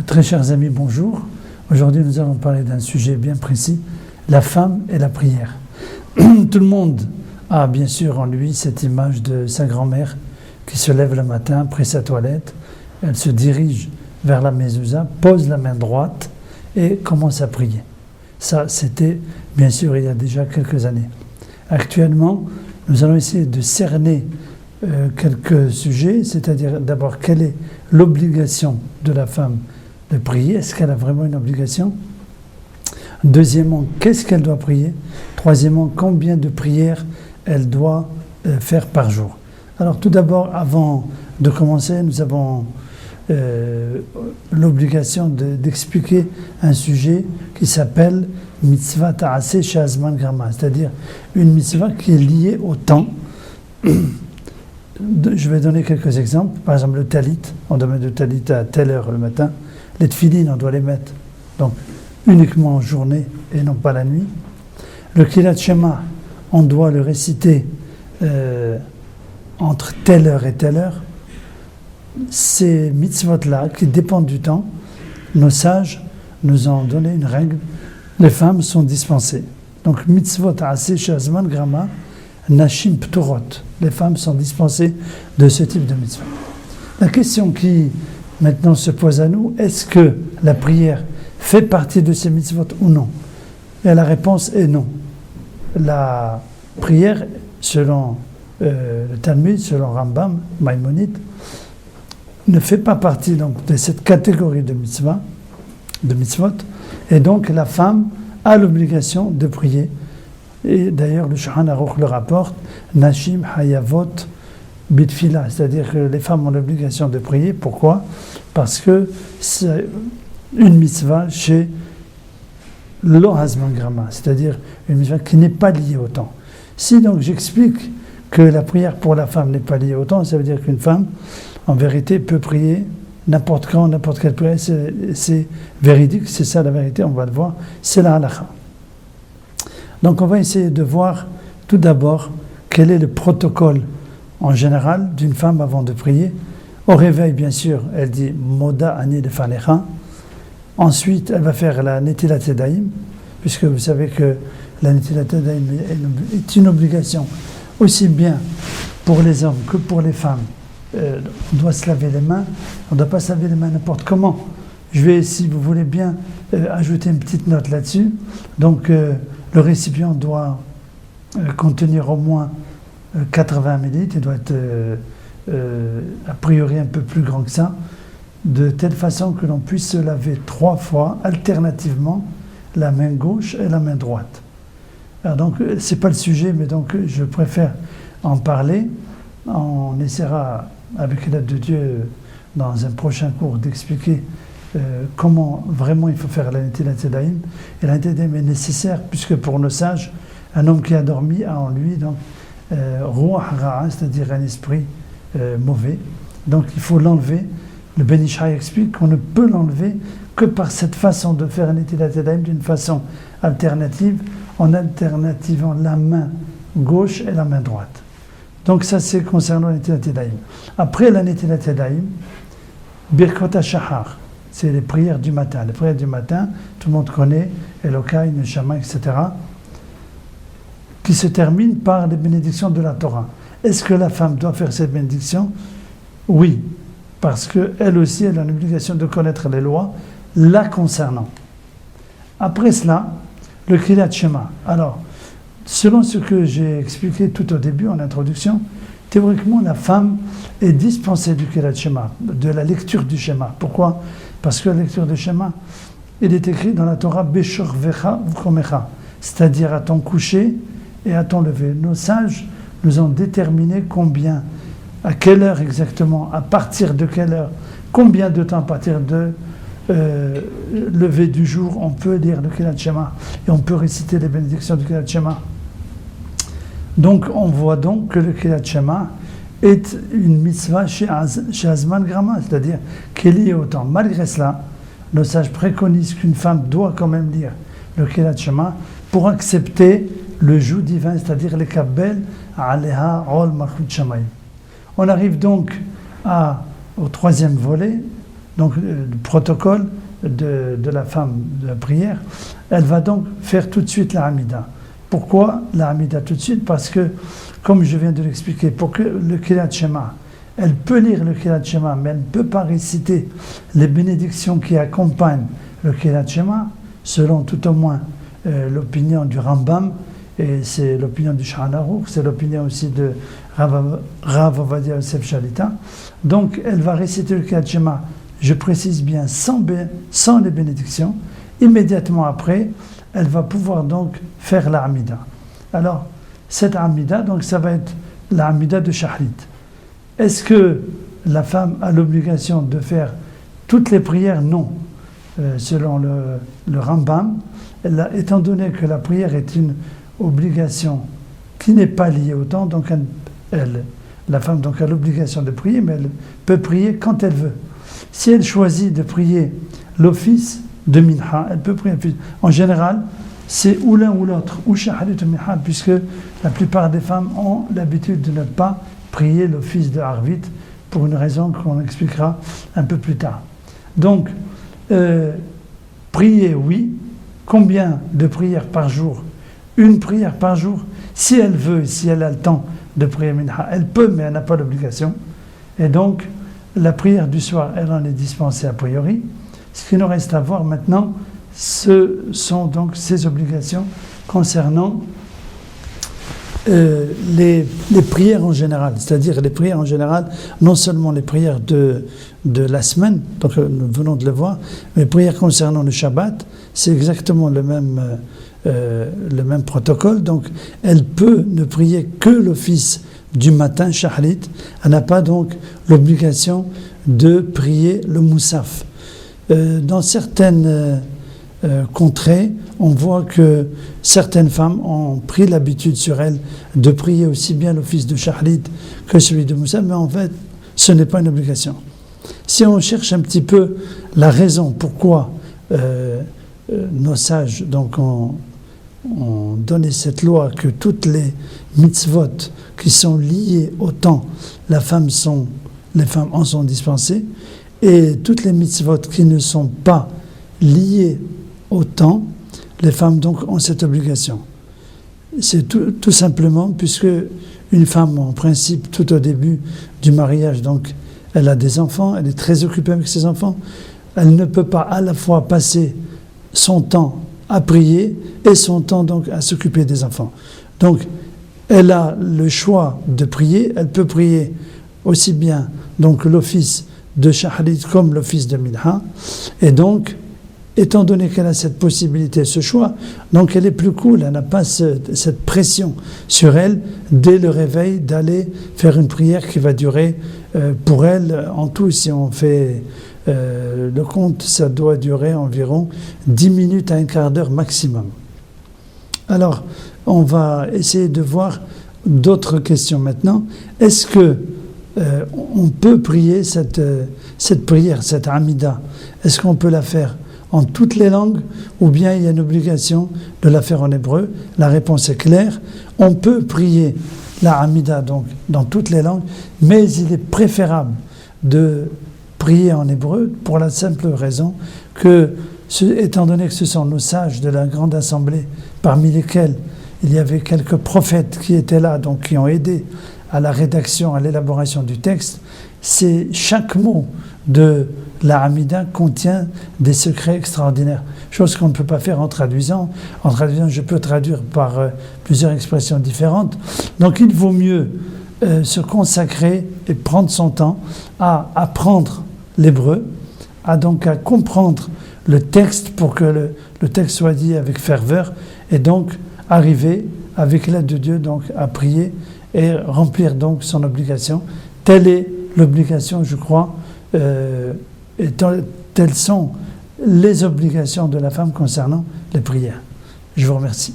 Très chers amis, bonjour. Aujourd'hui, nous allons parler d'un sujet bien précis, la femme et la prière. Tout le monde a bien sûr en lui cette image de sa grand-mère qui se lève le matin après sa toilette, elle se dirige vers la mezouza, pose la main droite et commence à prier. Ça, c'était bien sûr il y a déjà quelques années. Actuellement, nous allons essayer de cerner quelques sujets, c'est-à-dire d'abord quelle est l'obligation de la femme de prier, est-ce qu'elle a vraiment une obligation? Deuxièmement, qu'est-ce qu'elle doit prier? Troisièmement, combien de prières elle doit faire par jour? Alors tout d'abord, avant de commencer, nous avons l'obligation d'expliquer un sujet qui s'appelle mitzvah ta'aseh shazman grama, c'est-à-dire une mitzvah qui est liée au temps. Je vais donner quelques exemples. Par exemple, le talit, on doit mettre le talit à telle heure le matin. Les tfilines, on doit les mettre donc uniquement en journée et non pas la nuit. Le kilat shema, on doit le réciter entre telle heure et telle heure. Ces mitzvot-là, qui dépendent du temps, nos sages nous ont donné une règle. Les femmes sont dispensées. Donc, mitzvot aseh shazman grama, nashim ptorot. Les femmes sont dispensées de ce type de mitzvah. La question qui maintenant se pose à nous, est-ce que la prière fait partie de ces mitzvot ou non? Et la réponse est non. La prière, selon le Talmud, selon Rambam, Maïmonide, ne fait pas partie donc, de cette catégorie de mitzvot, et donc la femme a l'obligation de prier. Et d'ailleurs, le Shulchan Aruch le rapporte, Nashim Hayavot Bitfila, c'est-à-dire que les femmes ont l'obligation de prier. Pourquoi? Parce que c'est une mitzvah chez Lo Hazman Grama, c'est-à-dire une mitzvah qui n'est pas liée au temps. Si donc j'explique que la prière pour la femme n'est pas liée au temps, ça veut dire qu'une femme, en vérité, peut prier n'importe quand, n'importe quelle prière. C'est véridique, c'est ça la vérité, on va le voir, c'est la halakha. Donc on va essayer de voir tout d'abord quel est le protocole en général d'une femme avant de prier. Au réveil, bien sûr, elle dit Moda ani lefanecha. Ensuite, elle va faire la netilat yadayim, puisque vous savez que la netilat yadayim est une obligation aussi bien pour les hommes que pour les femmes. On doit se laver les mains, on ne doit pas se laver les mains n'importe comment. Je vais, si vous voulez bien, ajouter une petite note là-dessus. Donc, le récipient doit contenir au moins 80 ml, il doit être a priori un peu plus grand que ça, de telle façon que l'on puisse se laver 3 fois alternativement la main gauche et la main droite. Alors donc, ce n'est pas le sujet, mais donc je préfère en parler. On essaiera, avec l'aide de Dieu, dans un prochain cours, d'expliquer comment vraiment il faut faire la netilat yadayim. Et la netilat yadayim est nécessaire, puisque pour nos sages, un homme qui a dormi a en lui donc ruach ra'a, c'est-à-dire un esprit mauvais. Donc il faut l'enlever. Le Ben Ish Chai explique qu'on ne peut l'enlever que par cette façon de faire la netilat yadayim d'une façon alternative, en alternativant la main gauche et la main droite. Donc ça c'est concernant la netilat yadayim. Après la netilat yadayim, Birkot HaShahar, c'est les prières du matin. Les prières du matin, tout le monde connaît, Elokai, Neshama, etc., qui se terminent par les bénédictions de la Torah. Est-ce que la femme doit faire cette bénédiction? Oui, parce qu'elle aussi, elle a l'obligation de connaître les lois la concernant. Après cela, le Kriyat Shema. Alors, selon ce que j'ai expliqué tout au début en introduction, théoriquement, la femme est dispensée du Kriyat Shema, de la lecture du Shema. Pourquoi? Parce que la lecture du Shema, il est écrit dans la Torah Beshor Vecha Vchomecha, c'est-à-dire à ton coucher et à ton lever. Nos sages nous ont déterminé combien, à quelle heure exactement, à partir de quelle heure, combien de temps à partir de lever du jour, on peut lire le Kriyat Shema et on peut réciter les bénédictions du Kriyat Shema. Donc on voit donc que le Kriyat Shema est une mitzvah chez Azman Grama, c'est-à-dire qu'elle est liée au temps. Malgré cela, nos sages préconisent qu'une femme doit quand même lire le Kriyat Shema pour accepter le joug divin, c'est-à-dire les Kabbel, Aleha, Ol, Malchut Shamayim. On arrive donc au troisième volet, donc le protocole de la femme de la prière, elle va donc faire tout de suite la Hamida. Pourquoi la Hamida tout de suite? Parce que, comme je viens de l'expliquer, pour que le Kirat Shema, elle peut lire le Kirat Shema, mais elle ne peut pas réciter les bénédictions qui accompagnent le Kirat Shema, selon tout au moins l'opinion du Rambam, et c'est l'opinion du Shulchan Aruch, c'est l'opinion aussi de Rav Ovadia Yosef Shalita. Donc elle va réciter le Kirat Shema, je précise bien, sans les bénédictions. Immédiatement après, elle va pouvoir donc faire la Hamida. Alors, cette Hamida, donc ça va être la Hamida de Shahrit. Est-ce que la femme a l'obligation de faire toutes les prières? Non. Selon le Rambam, étant donné que la prière est une obligation qui n'est pas liée au temps, donc la femme donc a l'obligation de prier, mais elle peut prier quand elle veut. Si elle choisit de prier l'office de Minha, elle peut prier l'office. En général, c'est ou l'un ou l'autre, ou Shahrit ou Minha, puisque la plupart des femmes ont l'habitude de ne pas prier l'office de Arvit, pour une raison qu'on expliquera un peu plus tard. Donc, prier, oui. Combien de prières par jour? Une prière par jour. Si elle veut, si elle a le temps de prier Minha, elle peut, mais elle n'a pas l'obligation. Et donc, la prière du soir, elle en est dispensée a priori. Ce qui nous reste à voir maintenant, ce sont donc ces obligations concernant les prières en général, c'est-à-dire les prières en général, non seulement les prières de la semaine, donc nous venons de le voir, mais les prières concernant le Shabbat, c'est exactement le même protocole. Donc elle peut ne prier que l'office du matin, Shahrit, elle n'a pas donc l'obligation de prier le Moussaf. Dans certaines contrées, on voit que certaines femmes ont pris l'habitude sur elles de prier aussi bien l'office de Shahrit que celui de Moussaf, mais en fait, ce n'est pas une obligation. Si on cherche un petit peu la raison pourquoi nos sages donc, ont donné cette loi que toutes les mitzvot qui sont liées au temps, les femmes en sont dispensées, et toutes les mitzvot qui ne sont pas liées au temps, les femmes donc ont cette obligation. C'est tout simplement puisque une femme, en principe, tout au début du mariage, donc elle a des enfants, elle est très occupée avec ses enfants, elle ne peut pas à la fois passer son temps à prier et son temps donc à s'occuper des enfants. Donc elle a le choix de prier, elle peut prier aussi bien donc l'office de Shahrit comme l'office de Minha, et donc étant donné qu'elle a cette possibilité, ce choix, donc elle est plus cool, elle n'a pas cette pression sur elle dès le réveil d'aller faire une prière qui va durer pour elle, en tout, si on fait le compte, ça doit durer environ 10 minutes à un quart d'heure maximum. Alors, on va essayer de voir d'autres questions maintenant. Est-ce que on peut prier cette prière, cette Hamida? Est-ce qu'on peut la faire en toutes les langues, ou bien il y a une obligation de la faire en hébreu? La réponse est claire. On peut prier la Hamida donc dans toutes les langues, mais il est préférable de prier en hébreu pour la simple raison que, étant donné que ce sont nos sages de la grande assemblée, parmi lesquels il y avait quelques prophètes qui étaient là, donc qui ont aidé à la rédaction, à l'élaboration du texte, chaque mot de la Hamida contient des secrets extraordinaires, chose qu'on ne peut pas faire en traduisant. En traduisant, je peux traduire par plusieurs expressions différentes. Donc il vaut mieux se consacrer et prendre son temps à apprendre l'hébreu, à comprendre le texte pour que le texte soit dit avec ferveur, et donc arriver, avec l'aide de Dieu, donc à prier et remplir donc son obligation. Telle est l'obligation, je crois, et telles sont les obligations de la femme concernant les prières. Je vous remercie.